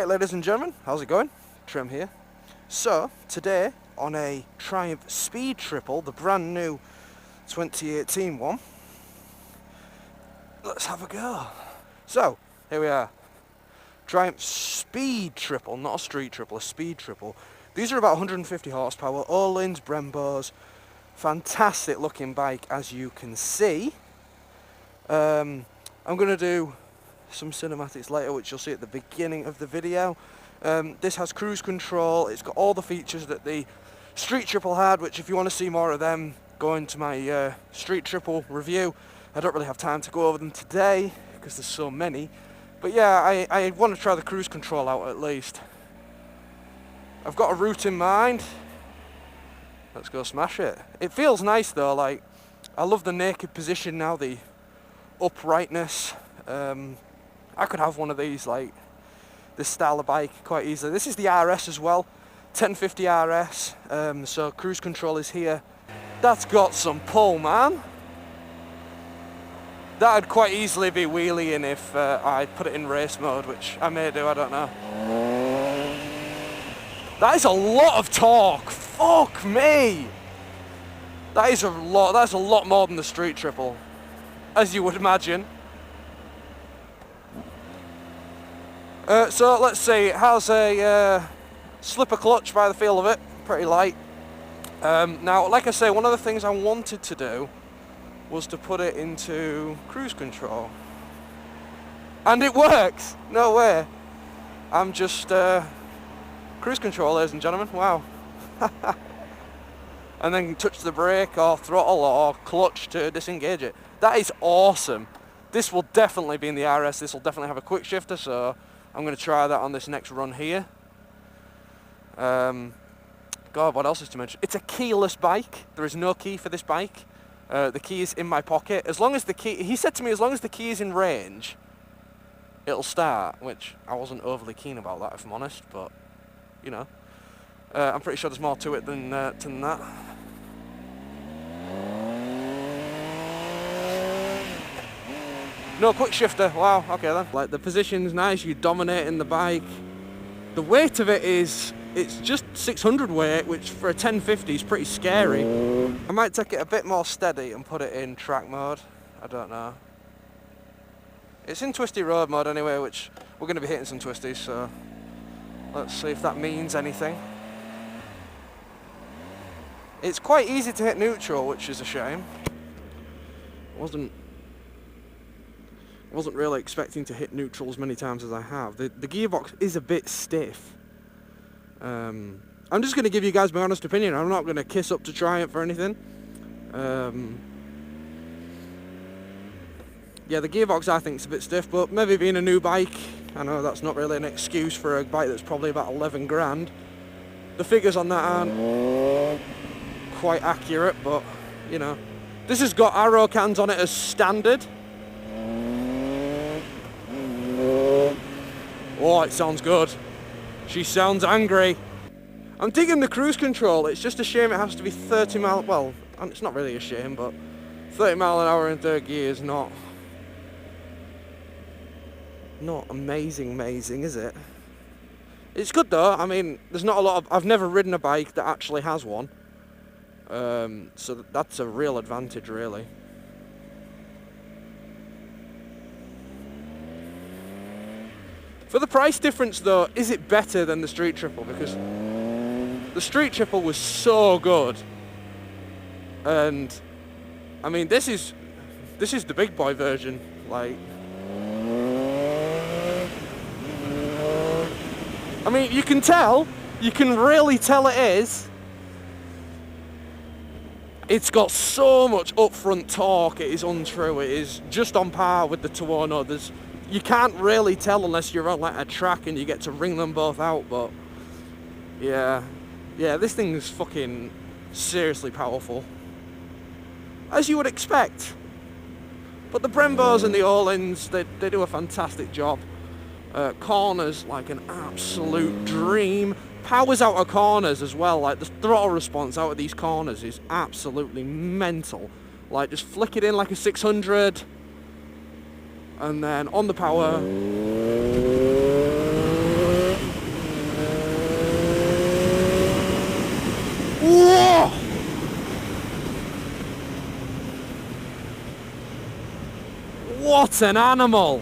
Alright ladies and gentlemen, how's it going? Trem here. So, today on a Triumph Speed Triple, the brand new 2018 one, let's have a go. So, here we are. Triumph Speed Triple, not a Street Triple, a Speed Triple. These are about 150 horsepower, Öhlins, Brembos, fantastic looking bike as you can see. I'm going to do some cinematics later, which you'll see at the beginning of the video. This has cruise control, it's got all the features that the Street Triple had, which if you want to see more of them, go into my Street Triple review. I don't really have time to go over them today, because there's so many. But yeah, I want to try the cruise control out at least. I've got a route in mind. Let's go smash it. It feels nice though, like, I love the naked position now, the uprightness. I could have one of these, like this style of bike, quite easily. This is the RS as well, 1050 RS, so cruise control is here. That's got some pull, man. That'd quite easily be wheeling if I put it in race mode, which I may do, I don't know. That is a lot of torque, fuck me! That is a lot, that's a lot more than the Street Triple, as you would imagine. So let's see, it has a slipper clutch by the feel of it, pretty light. Now, like I say, one of the things I wanted to do was to put it into cruise control. And it works! No way! I'm just, cruise control, ladies and gentlemen, wow. And then touch the brake or throttle or clutch to disengage it. That is awesome. This will definitely be in the RS, this will definitely have a quick shifter, so I'm going to try that on this next run here. God, what else is to mention? It's a keyless bike. There is no key for this bike. The key is in my pocket. As long as the key, he said to me, as long as the key is in range, it'll start, which I wasn't overly keen about that, if I'm honest, but, you know. I'm pretty sure there's more to it than that. No quick shifter, wow, okay then. Like, the position's nice, you're dominating the bike. The weight of it is, it's just 600 weight, which for a 1050 is pretty scary. I might take it a bit more steady and put it in track mode, I don't know. It's in twisty road mode anyway, which we're going to be hitting some twisties, so let's see if that means anything. It's quite easy to hit neutral, which is a shame. Wasn't really expecting to hit neutral as many times as I have. The gearbox is a bit stiff. I'm just going to give you guys my honest opinion. I'm not going to kiss up to Triumph or anything. Yeah, the gearbox I think is a bit stiff, but maybe being a new bike, I know that's not really an excuse for a bike that's probably about 11 grand. The figures on that aren't quite accurate, but, you know. This has got arrow cans on it as standard. Oh, it sounds good. She sounds angry. I'm digging the cruise control. It's just a shame it has to be 30 mile, well, it's not really a shame, but 30 mile an hour in third gear is not amazing, is it? It's good though. I mean, there's not a lot of, I've never ridden a bike that actually has one. So that's a real advantage, really. For the price difference though, is it better than the Street Triple? Because the Street Triple was so good. And I mean, this is the big boy version, like. I mean, you can really tell it is. It's got so much upfront torque, it is untrue. It is just on par with the Tuono. You can't really tell unless you're on like a track and you get to ring them both out, but yeah, this thing is fucking seriously powerful, as you would expect. But the Brembos and the Öhlins, they do a fantastic job. Corners, like an absolute dream. Powers out of corners as well, like the throttle response out of these corners is absolutely mental. Like, just flick it in like a 600. And then on the power, What an animal!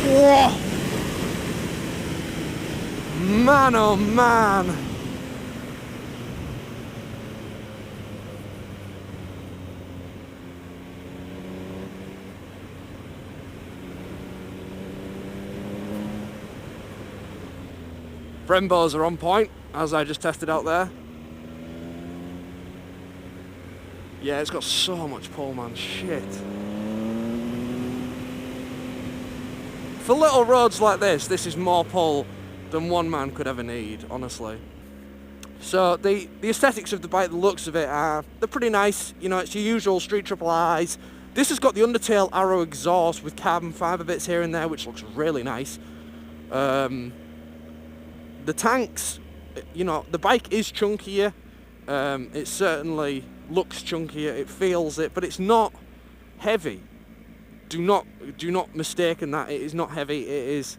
Whoa. Man, oh man! Brembos are on point, as I just tested out there. Yeah, it's got so much pull, man, shit. For little roads like this is more pull than one man could ever need, honestly. So the aesthetics of the bike, the looks of it they're pretty nice. You know, it's your usual street triple I's. This has got the Undertale Arrow exhaust with carbon fibre bits here and there, which looks really nice. The tanks, you know, the bike is chunkier. It certainly looks chunkier, it feels it, but it's not heavy. Do not mistake in that. It is not heavy. It is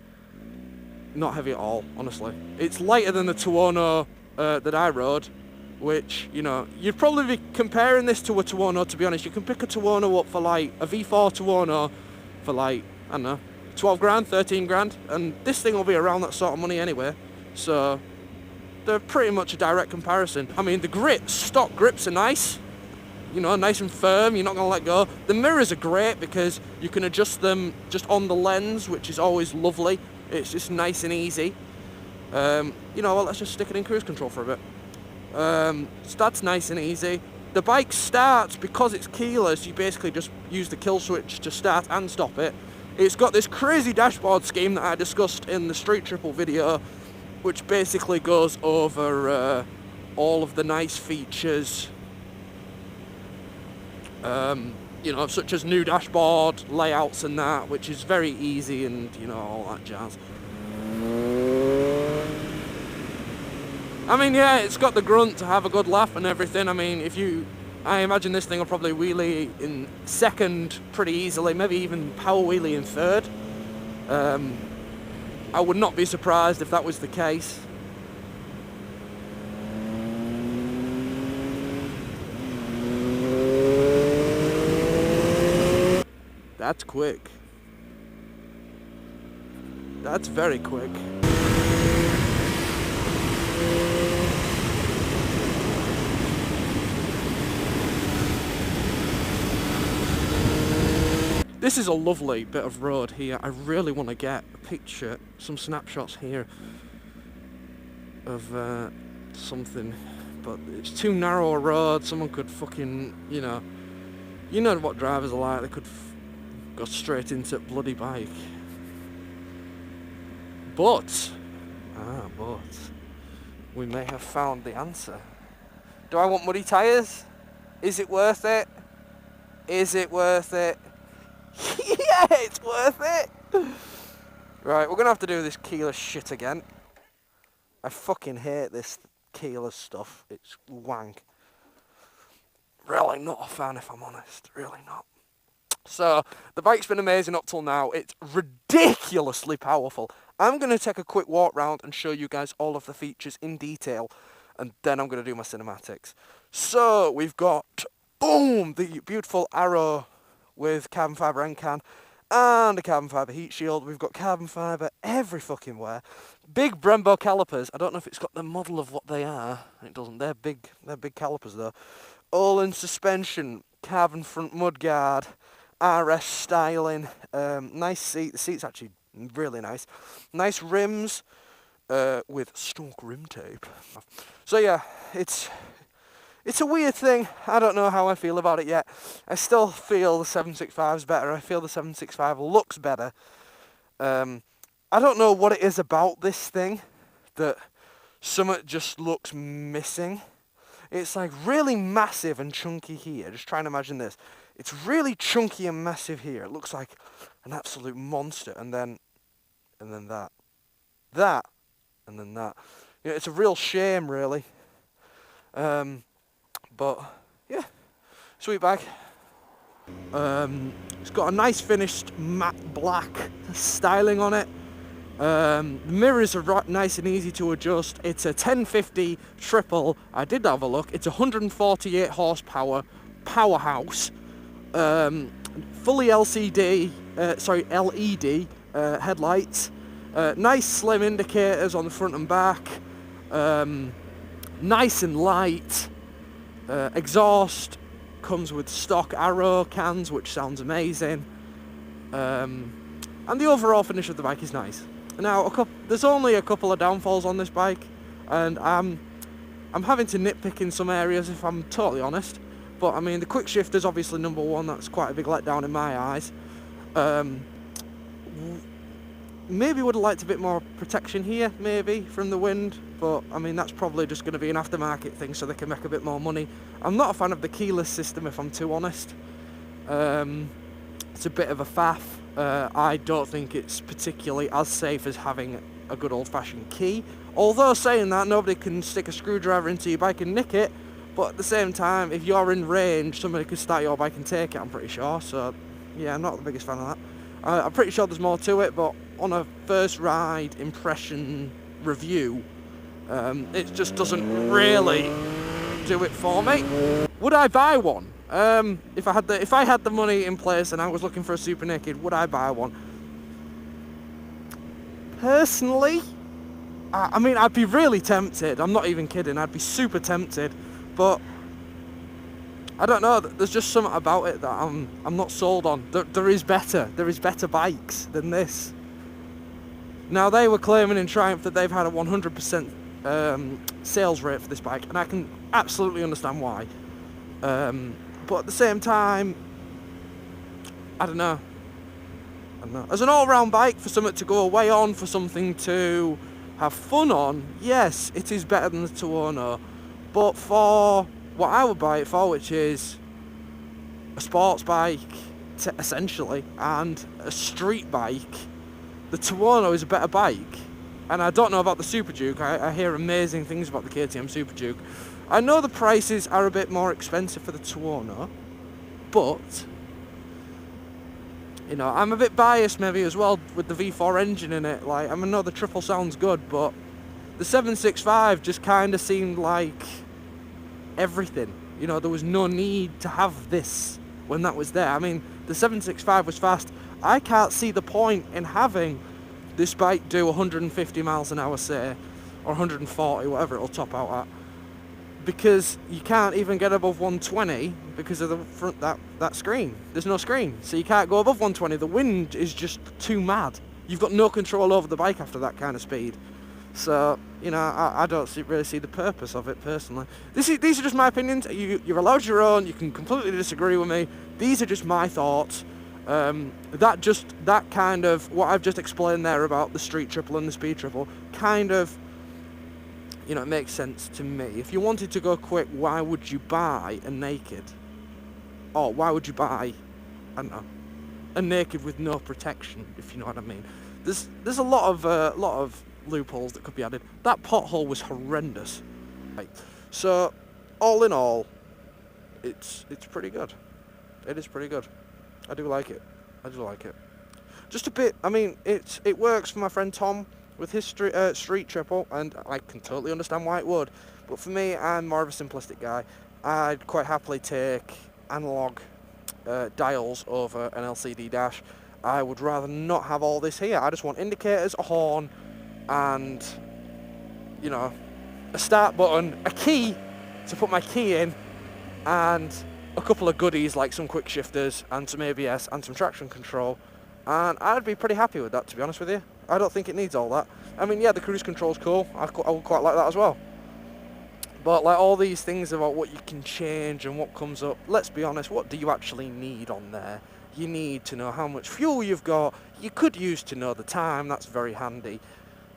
not heavy at all, honestly. It's lighter than the Tuono that I rode, which, you know, you'd probably be comparing this to a Tuono, to be honest. You can pick a Tuono up for like a V4 Tuono for like, I don't know, 12 grand, 13 grand, and this thing will be around that sort of money anyway. So they're pretty much a direct comparison. I mean, the grips, stock grips are nice, you know, nice and firm, you're not going to let go. The mirrors are great because you can adjust them just on the lens, which is always lovely. It's just nice and easy. You know, well, let's just stick it in cruise control for a bit. So that's nice and easy. The bike starts, because it's keyless, you basically just use the kill switch to start and stop it. It's got this crazy dashboard scheme that I discussed in the Street Triple video, which basically goes over all of the nice features, you know, such as new dashboard layouts and that, which is very easy, and, you know, all that jazz. I mean, yeah, it's got the grunt to have a good laugh and everything. I mean, I imagine this thing will probably wheelie in second pretty easily, maybe even power wheelie in third. I would not be surprised if that was the case. That's quick. That's very quick. This is a lovely bit of road here. I really want to get a picture, some snapshots here of something, but it's too narrow a road. Someone could fucking, you know what drivers are like. They could go straight into bloody bike. But we may have found the answer. Do I want muddy tyres? Is it worth it? Is it worth it? Yeah, it's worth it! Right, we're gonna have to do this keyless shit again. I fucking hate this keyless stuff. It's wank. Really not a fan, if I'm honest. Really not. So, the bike's been amazing up till now. It's ridiculously powerful. I'm going to take a quick walk round and show you guys all of the features in detail, and then I'm going to do my cinematics. So, we've got, boom, the beautiful Arrow with carbon fibre end can and a carbon fibre heat shield. We've got carbon fibre every fucking where. Big Brembo calipers. I don't know if it's got the model of what they are. It doesn't. They're big calipers though. All-in suspension, carbon front mudguard, RS styling, nice seat. The seat's actually really nice. Nice rims with stock rim tape. So yeah, it's a weird thing. I don't know how I feel about it yet. I still feel the 765's better. I feel the 765 looks better. I don't know what it is about this thing that something just looks missing. It's like really massive and chunky here. Just try and imagine this. It's really chunky and massive here. It looks like an absolute monster. And then that. That. And then that. You know, it's a real shame, really. But, yeah. Sweet bag. It's got a nice finished matte black styling on it. The mirrors are nice and easy to adjust. It's a 1050 triple. I did have a look. It's 148 horsepower powerhouse. Fully LED headlights. Nice slim indicators on the front and back. Nice and light. Exhaust comes with stock Arai cans, which sounds amazing. And the overall finish of the bike is nice. Now, there's only a couple of downfalls on this bike, and I'm having to nitpick in some areas if I'm totally honest. But I mean, the quick shift is obviously number one. That's quite a big letdown in my eyes. Maybe would have liked a bit more protection here, maybe from the wind. But I mean, that's probably just going to be an aftermarket thing, so they can make a bit more money. I'm not a fan of the keyless system, if I'm too honest. It's a bit of a faff. I don't think it's particularly as safe as having a good old-fashioned key. Although saying that, nobody can stick a screwdriver into your bike and nick it. But at the same time, if you're in range, somebody could start your bike and take it, I'm pretty sure. So, yeah, I'm not the biggest fan of that. I'm pretty sure there's more to it, but on a first ride impression review, it just doesn't really do it for me. Would I buy one? If I had the money in place and I was looking for a super naked, would I buy one? Personally, I mean, I'd be really tempted. I'm not even kidding. I'd be super tempted, but I don't know. There's just something about it that I'm not sold on. There is better. There is better bikes than this. Now, they were claiming in Triumph that they've had a 100% sales rate for this bike, and I can absolutely understand why. But at the same time, I don't know. As an all-round bike, for something to go away on, for something to have fun on, yes, it is better than the Tuono. But for what I would buy it for, which is a sports bike, essentially, and a street bike, the Tuono is a better bike. And I don't know about the Super Duke. I hear amazing things about the KTM Super Duke. I know the prices are a bit more expensive for the Tuono, but, you know, I'm a bit biased maybe as well with the V4 engine in it. Like, I know the triple sounds good, but the 765 just kind of seemed like everything. You know, there was no need to have this when that was there. I mean, the 765 was fast. I can't see the point in having this bike do 150 miles an hour, say, or 140, whatever it'll top out at, because you can't even get above 120 because of the front that screen. There's no screen, so you can't go above 120. The wind is just too mad. You've got no control over the bike after that kind of speed. So, you know, I don't really see the purpose of it personally. These are just my opinions. You're allowed your own. You can completely disagree with me. These are just my thoughts. That kind of what I've just explained there about the street triple and the speed triple kind of, you know, it makes sense to me. If you wanted to go quick, why would you buy a naked? Or why would you buy, I don't know, a naked with no protection, if you know what I mean? There's a lot of loopholes that could be added. That pothole was horrendous. Right. So, all in all, it's pretty good. It is pretty good. I do like it. Just a bit. I mean, it works for my friend Tom with his street triple, and I can totally understand why it would. But for me, I'm more of a simplistic guy. I'd quite happily take analog dials over an LCD dash. I would rather not have all this here. I just want indicators, a horn, and, you know, a start button, a key to put my key in, and a couple of goodies like some quick shifters and some ABS and some traction control, and I'd be pretty happy with that, to be honest with you. I don't think it needs all that. I mean, yeah, the cruise control's cool. I would quite like that as well. But like all these things about what you can change and what comes up, let's be honest, what do you actually need on there? You need to know how much fuel you've got. You could use to know the time. That's very handy.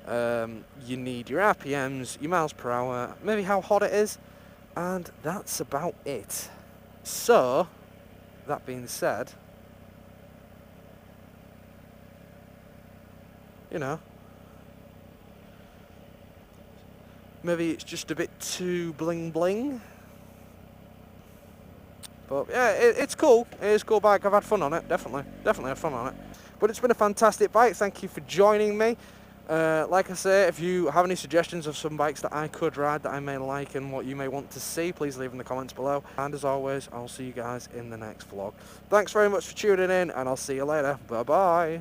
You need your RPMs, your miles per hour, maybe how hot it is, and that's about it. So, that being said, you know, maybe it's just a bit too bling bling, but yeah, it's cool. It is a cool bike. I've had fun on it, definitely had fun on it. But it's been a fantastic bike. Thank you for joining me. Like I say, if you have any suggestions of some bikes that I could ride that I may like and what you may want to see, please leave in the comments below. And as always, I'll see you guys in the next vlog. Thanks very much for tuning in, and I'll see you later. Bye bye.